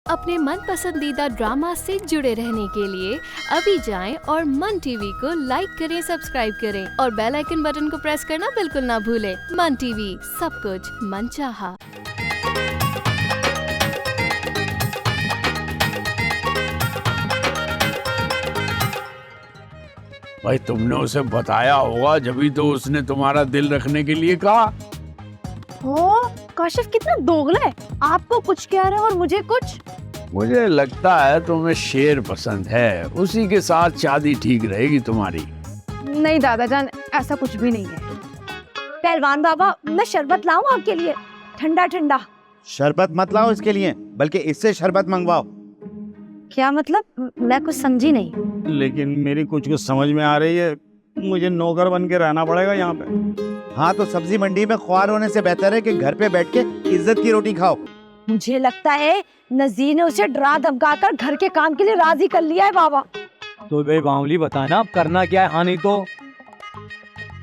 अपने मन पसंदीदा ड्रामा से जुड़े रहने के लिए अभी जाएं और मन टीवी को लाइक करें, सब्सक्राइब करें और बेल आइकन बटन को प्रेस करना बिल्कुल ना भूलें। मन टीवी, सब कुछ मनचाहा। भाई तुमने उसे बताया होगा, जभी तो उसने तुम्हारा दिल रखने के लिए कहा। हो काशिफ कितना दोगला है, आपको कुछ कह रहा है और मुझे कुछ। मुझे लगता है तुम्हें शेर पसंद है, उसी के साथ शादी ठीक रहेगी तुम्हारी। नहीं दादाजान, ऐसा कुछ भी नहीं है। पहलवान बाबा, मैं शरबत लाऊं आपके लिए, ठंडा ठंडा। शरबत मत लाओ इसके लिए, बल्कि इससे शरबत मंगवाओ। क्या मतलब? मैं कुछ समझी नहीं। लेकिन मेरी कुछ समझ में आ रही है, मुझे नौकर बन के रहना पड़ेगा यहाँ पे। हाँ तो सब्जी मंडी में ख्वार होने से बेहतर है कि घर पे बैठ के इज्जत की रोटी खाओ। मुझे लगता है नजीर ने उसे डरा धमका कर घर के काम के लिए राजी कर लिया है बाबा। तो बे बावली बताना अब करना क्या है। हाँ नहीं तो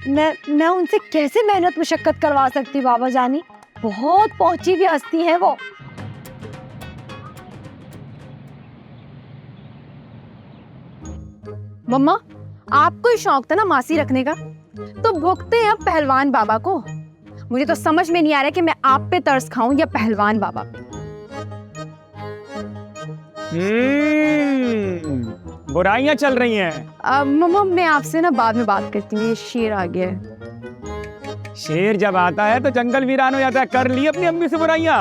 मैं उनसे कैसे मेहनत मुशक्कत करवा सकती बाबा जानी, बहुत पहुंची हुई हस्ती है वो। मम्मा, आपको ही शौक था ना मासी रखने का, तो भुगते हैं अब पहलवान बाबा को। मुझे तो समझ में नहीं आ रहा कि मैं आप पे तरस खाऊं या पहलवान बाबा पे। बुराइयां चल रही हैं। मम्मा मैं आपसे ना बाद में बात करती हूँ, ये शेर आ गया है। शेर जब आता है तो जंगल वीरान हो जाता है। कर ली अपनी अम्मी से बुराइयां?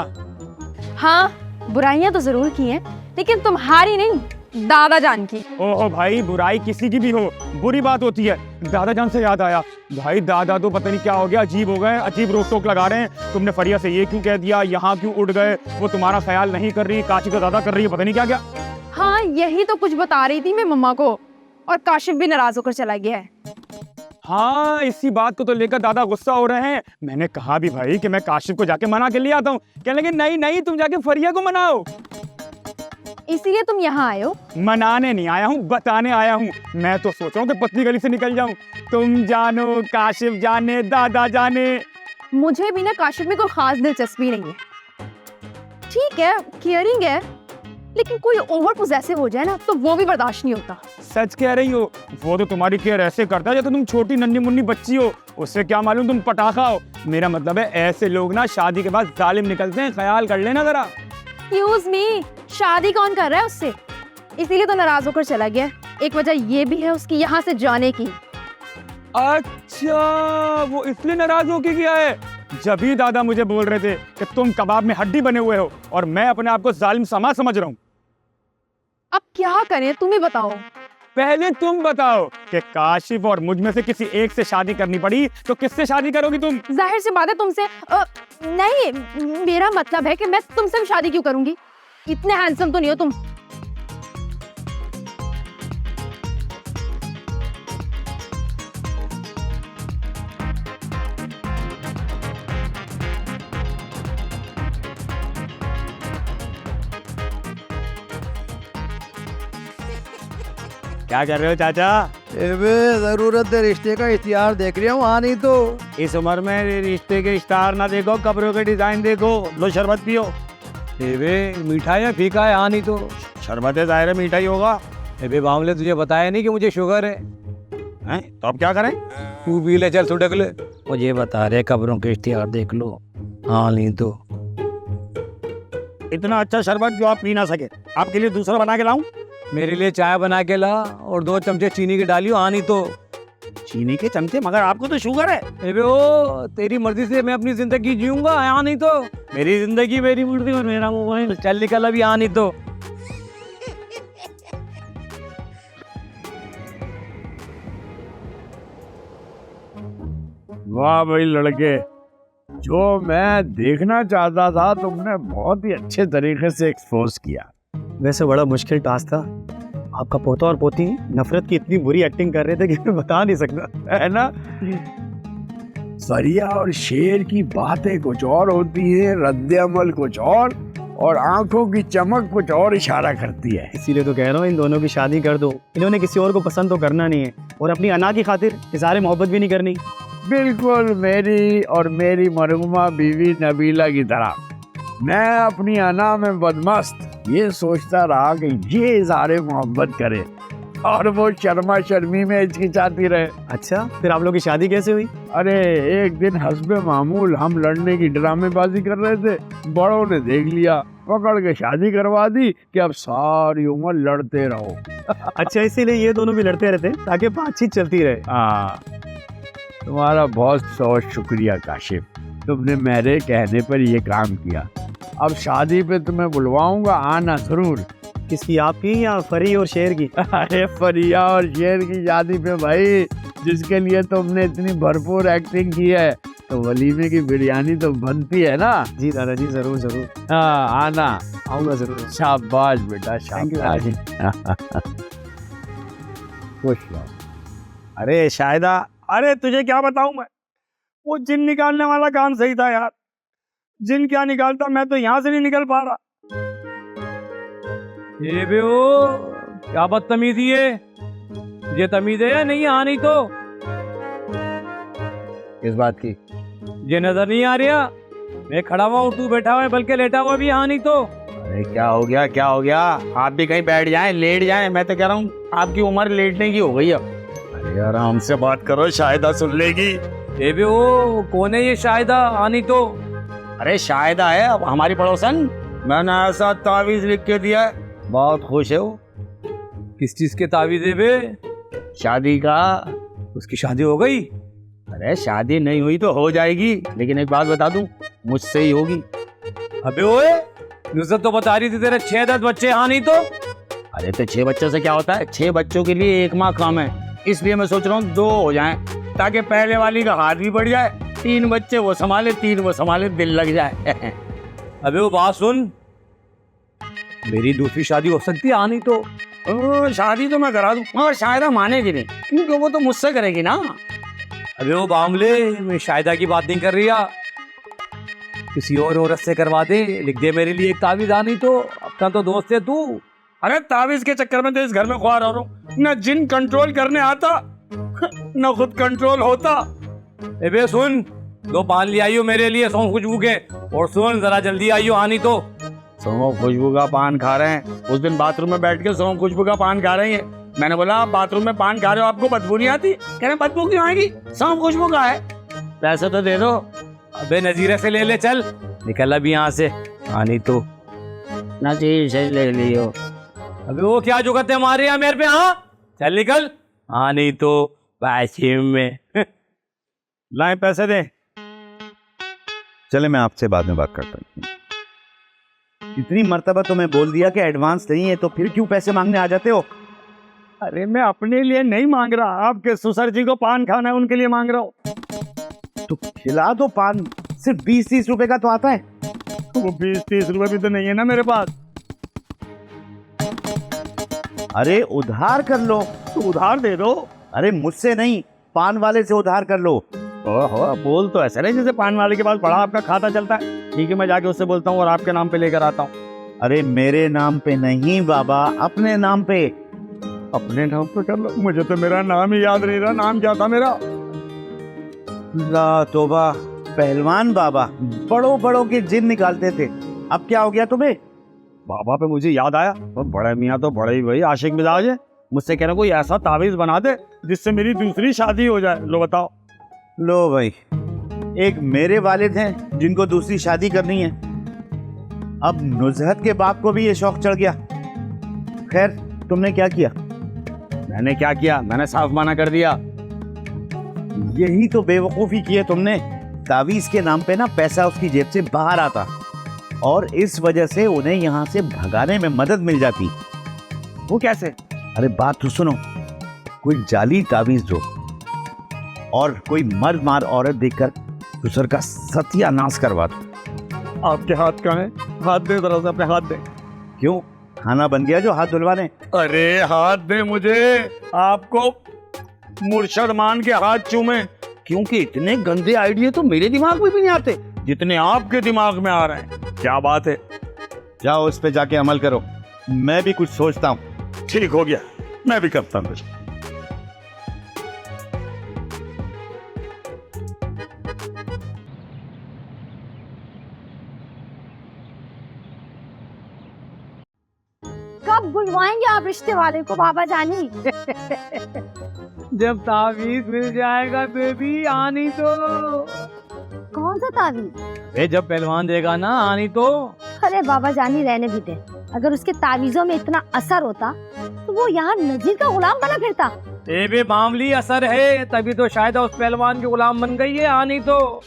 हाँ बुराइयां तो जरूर की हैं, लेकिन तुम्हारी नहीं, दादा जान की। ओहो भाई, बुराई किसी की भी हो बुरी बात होती है। दादा जान से याद आया, भाई दादा तो पता नहीं क्या हो गया, अजीब हो गए, अजीब रोक टोक लगा रहे हैं। तुमने फरिया से ये क्यों कह दिया, यहाँ क्यों उड़ गए, वो तुम्हारा ख्याल नहीं कर रही, काशी का दादा कर रही है, पता नहीं क्या क्या। हाँ यही तो कुछ बता रही थी मैं मम्मा को, और काशिफ भी नाराज होकर चला गया है। हाँ इसी बात को तो लेकर दादा गुस्सा हो रहे हैं। मैंने कहा भी भाई कि मैं काशिफ को जाके मना के ले आता हूँ, कहने लगे नहीं नहीं तुम जाके फरिया को मनाओ। इसीलिए तुम यहाँ आए हो? मनाने नहीं आया हूँ, बताने आया हूँ। मैं तो सोच रहा हूँ कि पतली गली से निकल जाऊँ। तुम जानो, काशिफ जाने, दादा जाने। मुझे भी ना काशिफ में कोई खास दिलचस्पी नहीं है। ठीक है केयरिंग है, लेकिन कोई ओवर पोजेसिव हो जाए ना तो वो भी बर्दाश्त नहीं होता। सच कह रही हो, वो तो तुम्हारी केयर ऐसे करता है जैसे तुम छोटी नन्ही मुन्नी बच्ची हो। उससे क्या मालूम तुम पटाखा हो। मेरा मतलब है ऐसे लोग ना शादी के बाद जालिम निकलते हैं, ख्याल कर लेना जरा। एक्सक्यूज मी, शादी कौन कर रहा है उससे? इसीलिए तो नाराज होकर चला गया। एक वजह ये भी है उसकी यहाँ से जाने की। अच्छा, वो इसलिए नाराज होके गया है। जब ही दादा मुझे बोल रहे थे कि तुम कबाब में हड्डी बने हुए हो, और मैं अपने आप को जालिम समा समझ रहा हूँ। अब क्या करें, तुम ही बताओ। पहले तुम बताओ कि काशिफ और मुझ में से किसी एक से शादी करनी पड़ी तो किससे शादी करोगी तुम? जाहिर सी बात है तुमसे। नहीं, मेरा मतलब है कि मैं तुमसे भी शादी क्यों करूंगी, इतने हैंडसम तो नहीं हो तुम। क्या कर रहे हो चाचा? जरूरत है रिश्ते का इश्तिहार देख रहा हूँ। हाँ नहीं तो इस उम्र में रिश्ते के इश्तार ना देखो, कपड़ों के डिजाइन देखो। लो शरबत पियो। मीठा है फीका है? हाँ नहीं तो शरबत है, जाहिर है मीठा ही होगा। बे बावले तुझे बताया नहीं कि मुझे शुगर है? हैं? तो अब क्या करें? तू पी ले, चल सुटक ले। मुझे बता रहे कब्रों के इश्तिहार देख लो। हाँ नहीं तो इतना अच्छा शरबत जो आप पी ना सके, आपके लिए दूसरा बना के लाऊं? मेरे लिए चाय बना के ला और 2 चमचे चीनी की डालियो। हाँ नहीं तो चीनी के चमचे? मगर आपको तो शुगर है। ओ तेरी मर्जी से मैं अपनी जिंदगी जीऊंगा। हाँ नहीं तो मेरी जिंदगी मेरी मर्जी और मेरा मोबाइल। चल निकल अभी। हाँ नहीं तो वाह भाई लड़के, जो मैं देखना चाहता था तुमने बहुत ही अच्छे तरीके से एक्सपोज किया। वैसे बड़ा मुश्किल टास्क था। आपका पोता और पोती नफरत की इतनी बुरी एक्टिंग कर रहे थे कि मैं बता नहीं सकता, है ना? फरिया और शेर की बातें कुछ और होती है, रद्द-ए-अमल कुछ और आंखों की चमक कुछ और इशारा करती है। इसीलिए तो कह रहा हूँ इन दोनों की शादी कर दो। इन्होंने किसी और को पसंद तो करना नहीं है, और अपनी अना की खातिर इज़हार मोहब्बत भी नहीं करनी। बिल्कुल मेरी और मेरी मरहुमा बीवी नबीला की तरह। मैं अपनी अना में बदमस्त ये सोचता रहा कि ये इज़हारे मोहब्बत करे और वो शर्मा शर्मी में हिचकिचाती रहे। अच्छा, फिर आप लोग की शादी कैसे हुई? अरे एक दिन हस्बे मामूल हम लड़ने की ड्रामेबाजी कर रहे थे, बड़ों ने देख लिया, पकड़ के शादी करवा दी कि अब सारी उम्र लड़ते रहो। अच्छा, इसीलिए ये दोनों भी लड़ते रहते हैं ताकि बातचीत चलती रहे। हाँ, तुम्हारा बहुत बहुत शुक्रिया काशिफ, तुमने मेरे कहने पर ये काम किया। अब शादी पे तुम्हें बुलवाऊंगा, आना जरूर। किसकी, आपकी या फरी और शेर की? अरे फरिया और शेर की शादी पे भाई, जिसके लिए तुमने इतनी भरपूर एक्टिंग की है, तो वलीमे की बिरयानी तो बनती है ना। जी दादाजी, जरूर जरूर हाँ, आना। आऊंगा जरूर। शाबाश बेटा, Thank you, शाबाश। खुश रहो। अरे शायदा, अरे तुझे क्या बताऊं मैं, वो जिन निकालने वाला काम सही था यार। जिन क्या निकालता, मैं तो यहाँ से नहीं निकल पा रहा। ये बे ओ, क्या बदतमीजी है? ये तमीज है या नहीं? आ नहीं तो इस बात की ये नजर नहीं आ रहा? मैं खड़ा हुआ हूँ, तू बैठा हुआ है, बल्कि लेटा हुआ भी। आ नहीं तो अरे क्या हो गया, क्या हो गया? आप भी कहीं बैठ जाएं, लेट जाएं। मैं तो कह रहा हूँ आपकी उम्र लेटने की हो गई अब। अरे आराम से बात करो, शायदा सुन लेगी। ये बे ओ, कौन है ये शायदा? आ नहीं तो अरे शायदा है अब हमारी पड़ोसन, मैंने ऐसा तावीज लिख के दिया है, बहुत खुश है वो। किस चीज के तावीज़ है बे? शादी का। उसकी शादी हो गई? अरे शादी नहीं हुई तो हो जाएगी, लेकिन एक बात बता दूं, मुझसे ही होगी। अबे ओए, नुसरत तो बता रही थी तेरे 6-10 बच्चे। हाँ नहीं तो अरे तो 6 बच्चों से क्या होता है? 6 बच्चों के लिए 1 माह कम है, इसलिए मैं सोच रहा हूँ 2 हो जाएं, ताकि पहले वाली का हाथ भी बढ़ जाए, 3 बच्चे वो संभाले, 3 वो संभाले, दिल लग जाए। अबे वो बात सुन, मेरी दूसरी शादी हो सकती है। आ नहीं तो शादी तो मैं करा दूं, मगर शायदा मानेगी नहीं, क्योंकि वो तो मुझसे करेगी ना। अबे वो बामले, मैं शायदा की बात नहीं कर रही है, किसी और औरत से करवा दे, लिख दे मेरे लिए एक तावीज़। आ नहीं तो अपना तो दोस्त है तू। अरे तावीज के चक्कर में तो इस घर में ख्वार हो रहा हूँ, न जिन कंट्रोल करने आता न खुद कंट्रोल होता। अबे सुन, 2 पान ले आइयो मेरे लिए सौंफ खुशबू के, और सुन जरा जल्दी आइयो। आ नहीं तो सौंफ खुशबू का पान खा रहे हैं। उस दिन बाथरूम में बैठ के सौंफ खुशबू का पान खा रहे हैं। मैंने बोला आप बाथरूम में पान खा रहे हो, आपको बदबू नहीं आती? कह रहे बदबू क्यों आएगी, सौंफ खुशबू का है। पैसे तो दे दो। अबे नजीरे से ले ले, चल निकल अभी यहाँ से। आ नहीं तो नजीर से ले लियो। अबे वो क्या जुगत है मारे यहाँ मेरे पे? हाँ चल निकल। आ नहीं तो वाशिम में लाए पैसे दे। चले, मैं आपसे बाद में बात करता हूँ। इतनी मर्तबा तो मैं बोल दिया कि एडवांस नहीं है, तो फिर क्यों पैसे मांगने आ जाते हो? अरे मैं अपने लिए नहीं मांग रहा, आपके ससुर जी को पान खाना है उनके लिए मांग रहा हूँ। तो खिला दो पान, सिर्फ 20-30 रुपए का तो आता है। वो 20-30 रुपए भी तो नहीं है ना मेरे पास। अरे उधार कर लो। तो उधार दे दो। अरे मुझसे नहीं, पान वाले से उधार कर लो। ओहो, बोल तो ऐसा नहीं जैसे पान वाले के पास बड़ा आपका खाता चलता है। ठीक है, मैं जाके उससे बोलता हूँ और आपके नाम पे लेकर आता हूँ। अरे मेरे नाम पे नहीं बाबा, अपने नाम पे। अपने नाम पे कर लो। मुझे तो मेरा नाम ही याद नहीं रहा, नाम क्या था मेरा? ला तोबा, पहलवान बाबा बड़ों बड़ों के जिन निकालते थे, अब क्या हो गया तुम्हें? बाबा पे मुझे याद आया, तो बड़े मियाँ तो बड़े ही भाई आशिक मिजाज है। मुझसे कह रहे कोई ऐसा तावीज बना दे जिससे मेरी दूसरी शादी हो जाए। लो बताओ। लो भाई, एक मेरे वालिद हैं जिनको दूसरी शादी करनी है, अब नुजहत के बाप को भी ये शौक चढ़ गया। खैर, तुमने क्या किया? मैंने क्या किया? मैंने साफ मना कर दिया। यही तो बेवकूफ़ी की है तुमने। तावीज़ के नाम पे ना पैसा उसकी जेब से बाहर आता, और इस वजह से उन्हें यहाँ से भगाने में मदद मिल जाती। वो कैसे? अरे बात तो सुनो, कोई जाली तावीज़ दो और कोई मर्द मार औरत देखकर दूसर का सत्यानाश करवा दो। आपके हाथ कहाँ है? हाथ दे जरा से, अपने हाथ दे। क्यों, खाना बन गया जो हाथ धुलवाने? अरे हाथ दे मुझे, आपको मुर्शद मान के हाथ चूमे, क्योंकि इतने गंदे आइडिया तो मेरे दिमाग में भी नहीं आते जितने आपके दिमाग में आ रहे हैं। क्या बात है? जाओ उस पे जाके अमल करो, मैं भी कुछ सोचता हूँ। ठीक हो गया, मैं भी करता हूँ। कब बुलवाएंगे आप रिश्ते वाले को बाबा जानी? जब तावीज मिल जाएगा बेबी, आनी तो। कौन सा तावीज? जब पहलवान देगा ना, आनी तो। अरे बाबा जानी रहने भी दे, अगर उसके तावीजों में इतना असर होता तो वो यहाँ नजीर का गुलाम बना फिरता। बे मामूली असर है, तभी तो शायद उस पहलवान के गुलाम बन गई है, आनी तो।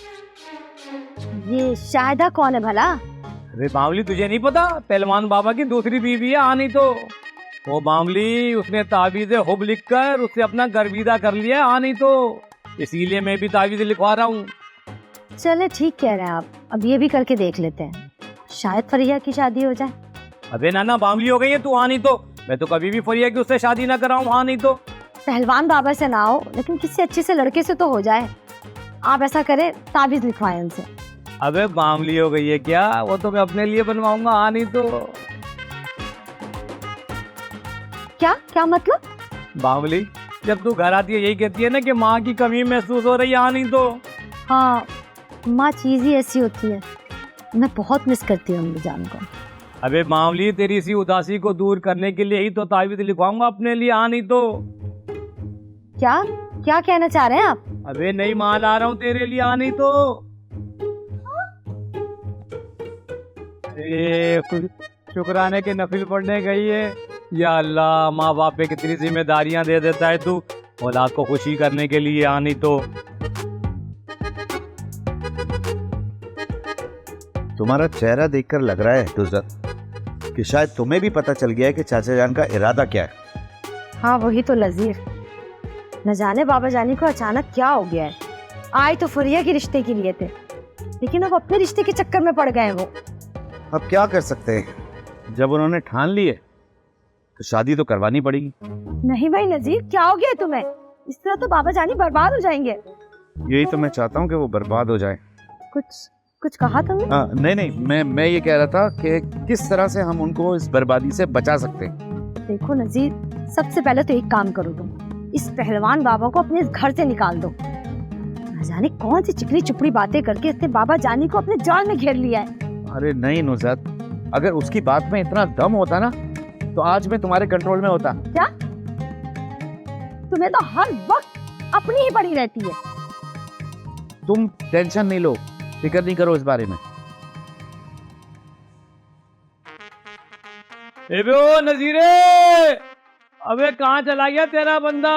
ये शायदा कौन है भला? अरे मामूली, तुझे नहीं पता? पहलवान बाबा की दूसरी बीवी है, आनी तो। वो मामूली, उसने तावीज़ हुब लिखकर उससे अपना गर्विदा कर लिया, आनी तो। इसीलिए मैं भी तावीज़ लिखवा रहा हूँ। चले ठीक कह रहे हैं आप, अब ये भी करके देख लेते हैं, शायद फरिया की शादी हो जाए। अबे नाना, मामूली हो गई है तू, आनी तो। मैं तो कभी भी फरिया की उससे शादी ना कराऊं, आनी तो। पहलवान बाबा से ना हो, लेकिन किसी अच्छे से लड़के से तो हो जाए। आप ऐसा करें, ताबीज लिखवाएं उनसे। अबे मामूली हो गई है क्या? वो तो मैं अपने लिए बनवाऊंगा, आनी तो। क्या क्या मतलब? मामूली, जब तू घर आती है यही कहती है ना कि माँ की कमी महसूस हो रही है, आनी तो। हाँ, माँ चीज ही ऐसी होती है, मैं बहुत मिस करती हूँ अम्मी जान को। अबे मामूली, तेरी इसी उदासी को दूर करने के लिए ही तो तावीज़ लिखवाऊंगा अपने लिए, आनी तो। क्या क्या कहना चाह रहे हैं आप? अबे नई माल आ रहा हूँ तेरे लिए, आनी तो। शुक्राने के नफिल पढ़ने गई है। या अल्लाह, माँ बाप पे कितनी जिम्मेदारियां दे देता है तू, औलाद को खुशी करने के लिए, आनी तो। तुम्हारा चेहरा देखकर लग रहा है नुज़हत कि शायद तुम्हें भी पता चल गया है कि चाचा जान का इरादा क्या है। हाँ वही तो लजीर, न जाने बाबा जानी को अचानक क्या हो गया है। आए तो फरिया के रिश्ते के लिए थे, लेकिन अब अपने रिश्ते के चक्कर में पड़ गए वो। अब क्या कर सकते हैं, जब उन्होंने ठान ली है तो शादी तो करवानी पड़ेगी। नहीं भाई नजीर, क्या हो गया तुम्हें? इस तरह तो बाबा जानी बर्बाद हो जाएंगे। यही तो मैं चाहता हूँ कि वो बर्बाद हो जाए। कुछ कुछ कहा तुमने? नहीं, मैं ये कह रहा था कि किस तरह से हम उनको इस बर्बादी से बचा सकते हैं। देखो नजीर, सबसे पहले तो एक काम करो, तुम इस पहलवान बाबा को अपने इस घर से निकाल दो। न जाने कौन सी चिकनी चुपड़ी बातें करके इसने बाबा जानी को अपने जाल में घेर लिया है। अरे नहीं नुज़हत, अगर उसकी बात में इतना दम होता ना तो आज मैं तुम्हारे कंट्रोल में होता। क्या? तुम्हें तो हर वक्त अपनी ही पड़ी रहती है। तुम टेंशन नहीं लो, फिक्र नहीं करो इस बारे में। ओ नजीरे, अबे कहाँ चला गया तेरा बंदा?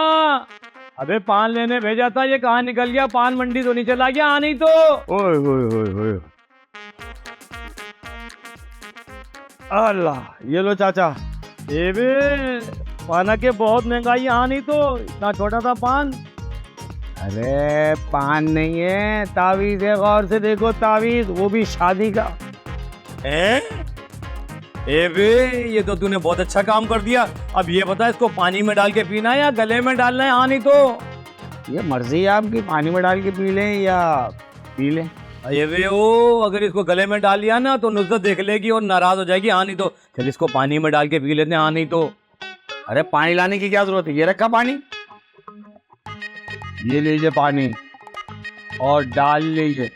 अबे पान लेने भेजा था, ये कहाँ निकल गया? पान मंडी तो नहीं चला गया, आनी तो। ओए ओए ओए ओए, अल्लाह, ये लो चाचा। पाना के बहुत महंगाई, आनी तो। इतना छोटा सा पान। अरे पान नहीं है, तावीज है, गौर से देखो तावीज, वो भी शादी का। ये तो तूने बहुत अच्छा काम कर दिया। अब ये बता, इसको पानी में डाल के पीना है या गले में डालना है, आनी तो? ये मर्जी है आपकी, पानी में डाल के पी लें या पी लें। अगर इसको गले में डाल लिया ना तो नुज़हत देख लेगी और नाराज हो जाएगी, आनी तो। चल इसको पानी में डाल के पी लेते हैं, आनी तो। अरे पानी लाने की क्या जरूरत है, ये रखा पानी, ये लीजिए पानी और डाल लीजिए।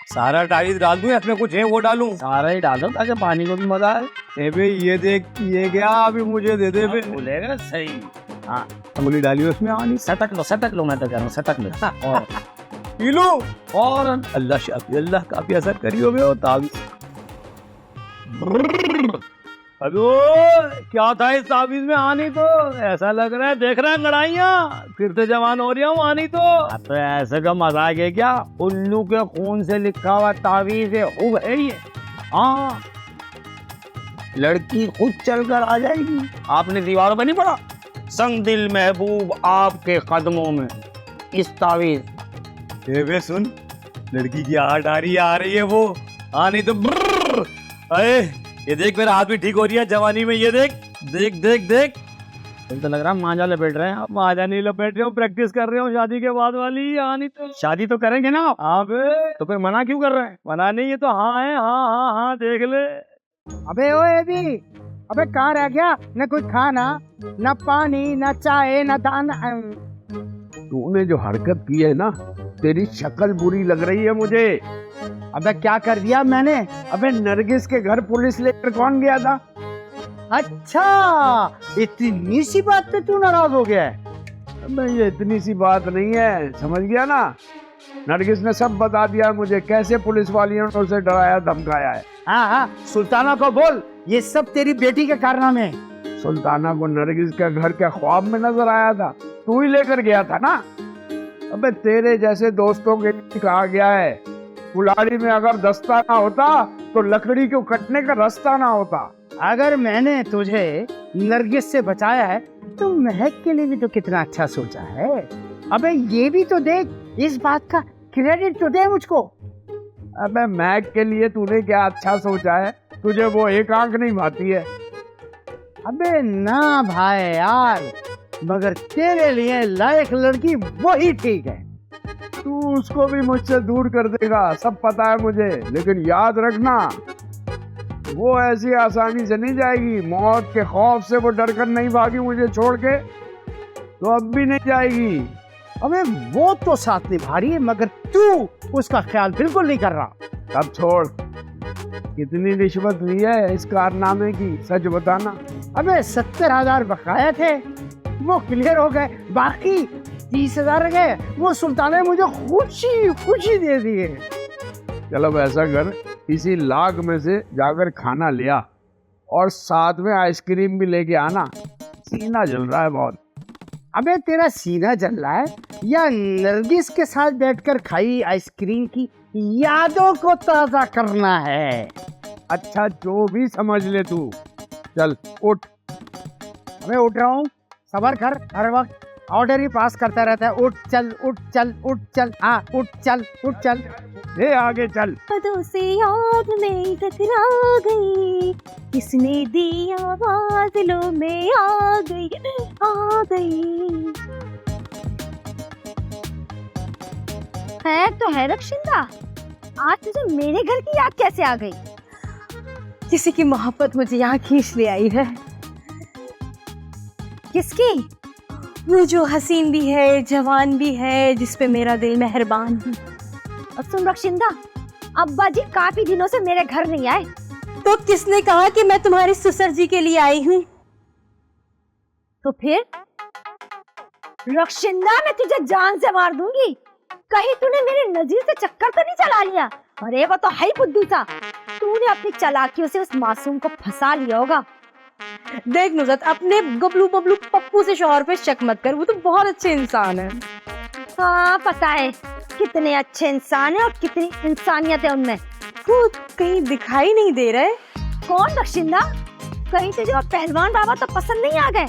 सारा तावीज़ डाल दूं, इसमें कुछ है वो डालूं? सारा ही डाल दो ताकि पानी को भी मजा आए। ये देख, ये क्या अभी मुझे दे दे बे। बोलेगा सही। हाँ, अंगुली डाली उसमें, आनी। सटक लो, मैं तो कह रहा हूँ सटक लो। और पी लो। और अल्लाह शाफी, अल्लाह काफी असर करी हो बे तावीज़। अबे क्या था इस तावीज़ में, आनी तो? ऐसा लग रहा है, देख रहा है लड़ाइयाँ फिर से जवान हो रही हूँ, आनी तो। तो ऐसे का मजाक है क्या? उल्लू के खून से लिखा हुआ तावीज़ है, हुब है ये। हाँ, लड़की खुद चलकर आ जाएगी। आपने दीवारों पर नहीं पढ़ा, संग दिल महबूब आपके कदमों में, इस तावीज़। बे सुन, लड़की की आहट आ रही है वो, आनी तो। अरे ये देख, मेरा हाथ भी ठीक हो रही है जवानी में, ये देख देख देख देख। तो लग रहा है मांझा लपेट रहे हैं आप। माजा नहीं लपेट रहे हो, प्रैक्टिस कर रहे हो शादी के बाद वाली, आनी तो। शादी तो करेंगे ना आप? हाँ बे, तो फिर मना क्यों कर रहे हैं? मना नहीं, ये तो हाँ है, हाँ हाँ हाँ, देख ले। अबे ओए भी, अबे कहाँ रह गया? न कुछ खाना, न पानी, न चाय, न दाना। तूने जो हरकत की है ना, तेरी शक्ल बुरी लग रही है मुझे। अबे क्या कर दिया मैंने? अबे नरगिस के घर पुलिस लेकर कौन गया था? अच्छा, इतनी सी बात पे तू नाराज हो गया है? अबे ये इतनी सी बात नहीं है, समझ गया ना। नरगिस ने सब बता दिया मुझे, कैसे पुलिस वालियों ने उसे डराया धमकाया है। हाँ हाँ, सुल्ताना को बोल ये सब तेरी बेटी के कारनामे हैं। सुल्ताना को नरगिस के घर के ख्वाब में नजर आया था, तू ही लेकर गया था ना। अबे तेरे जैसे दोस्तों के लिए कहा गया है, कुल्हाड़ी में अगर दस्ता ना होता तो लकड़ी को कटने का रास्ता ना होता। अगर मैंने तुझे नरगिस से बचाया है तो महक के लिए भी तो कितना अच्छा सोचा है। अबे ये भी तो देख, इस बात का क्रेडिट तो दे मुझको। अबे महक के लिए तूने क्या अच्छा सोचा है, तुझे वो एक आंख नहीं भाती है। अबे ना भाई यार, मगर तेरे लिए लायक लड़की वही ठीक है। तू उसको भी मुझसे दूर कर देगा, सब पता है मुझे, लेकिन याद रखना वो ऐसी आसानी से नहीं जाएगी। मौत के खौफ से वो डर कर नहीं भागी मुझे छोड़ के, तो अब भी नहीं जाएगी। अबे वो तो साथ निभा रही है, मगर तू उसका ख्याल बिल्कुल नहीं कर रहा। अब छोड़, कितनी रिश्वत हुई है इस कारनामे की, सच बताना। अबे 70,000 बकाया थे, वो क्लियर हो गए, बाकी 30,000 रह गए, वो सुल्तान ने मुझे खुशी खुशी दे दिए। चलो ऐसा कर, इसी लाख में से जाकर खाना लिया और साथ में आइसक्रीम भी लेके आना, सीना जल रहा है बहुत। अबे तेरा सीना जल रहा है या नरगिस के साथ बैठकर खाई आइसक्रीम की यादों को ताजा करना है? अच्छा जो भी समझ ले तू, चल उठ। अबे उठ रहा हूँ, सबर कर, हर वक्त ऑर्डर ही पास करता रहता है। उठ चल उठ चल उठ चल, हाँ उठ चल उठ चल, ए आगे चल। पदों से याद में टकरा गई, किसने दी आवाज, लो में आ गई आ गई। है तो है रक्षिंदा, आज तुझे मेरे घर की याद कैसे आ गई? किसी की मोहब्बत मुझे यहाँ खींच ले आई है। किसकी? वो जो हसीन भी है, जवान भी है, जिसपे मेरा दिल मेहरबान है। और सुन रक्षिंदा, अब्बा जी काफी दिनों से मेरे घर नहीं आए। तो किसने कहा कि मैं तुम्हारे ससुर जी के लिए आई हूँ? तो फिर रक्षिंदा, मैं तुझे जान से मार दूंगी। कहीं तूने मेरे नजीर से चक्कर तो नहीं चला लिया? अरे वो तो है ही बुद्धू सा, तूने अपनी चालाकियों से उस मासूम को फंसा लिया होगा। देख नुसरत, अपने गबलू बबलू पप्पू से शौहर पे शक मत कर, वो तो बहुत अच्छे इंसान है। हाँ पता है कितने अच्छे इंसान है और कितनी इंसानियत है उनमें। वो कहीं दिखाई नहीं दे रहे। कौन रक्षिंदा? कहीं तुझे वो पहलवान बाबा तो पसंद नहीं आ गए?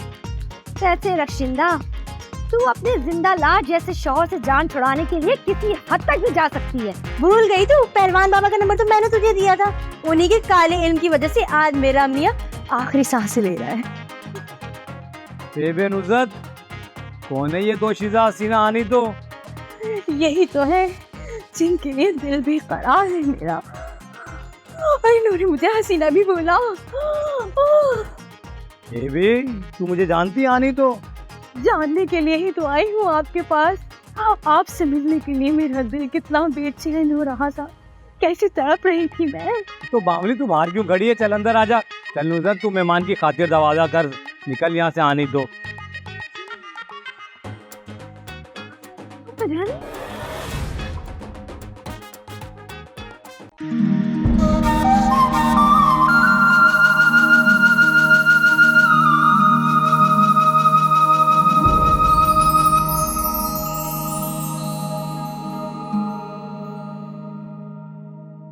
कैसे रक्षिंदा, तू अपने जिंदा लाश जैसे शौहर से जान छुड़ाने के लिए किसी हद तक भी जा सकती है। भूल गई तू? पहलवान बाबा का नंबर तो मैंने तुझे दिया था। उन्हीं के काले इल्म की वजह से आज मेरा मियां आखिरी सांस ले रहा है। बेबे नुसरत, कौन है ये दोशीज़ा हसीना आनी? तो यही तो है जिनके लिए दिल भी करार है मेरा। अरे इन्होंने मुझे हसीना भी बोला। बेबे तू मुझे जानती आनी? तो जानने के लिए ही तो आई हूँ आपके पास। आपसे मिलने के लिए मेरा दिल कितना बेचैन हो रहा था, कैसे तड़प रही थी मैं। तो बावली तू बाहर क्यों खड़ी है? चल अंदर आजा। चल नुसरत, तू मेहमान की खातिर दरवाजा कर, निकल यहाँ से आनी। तो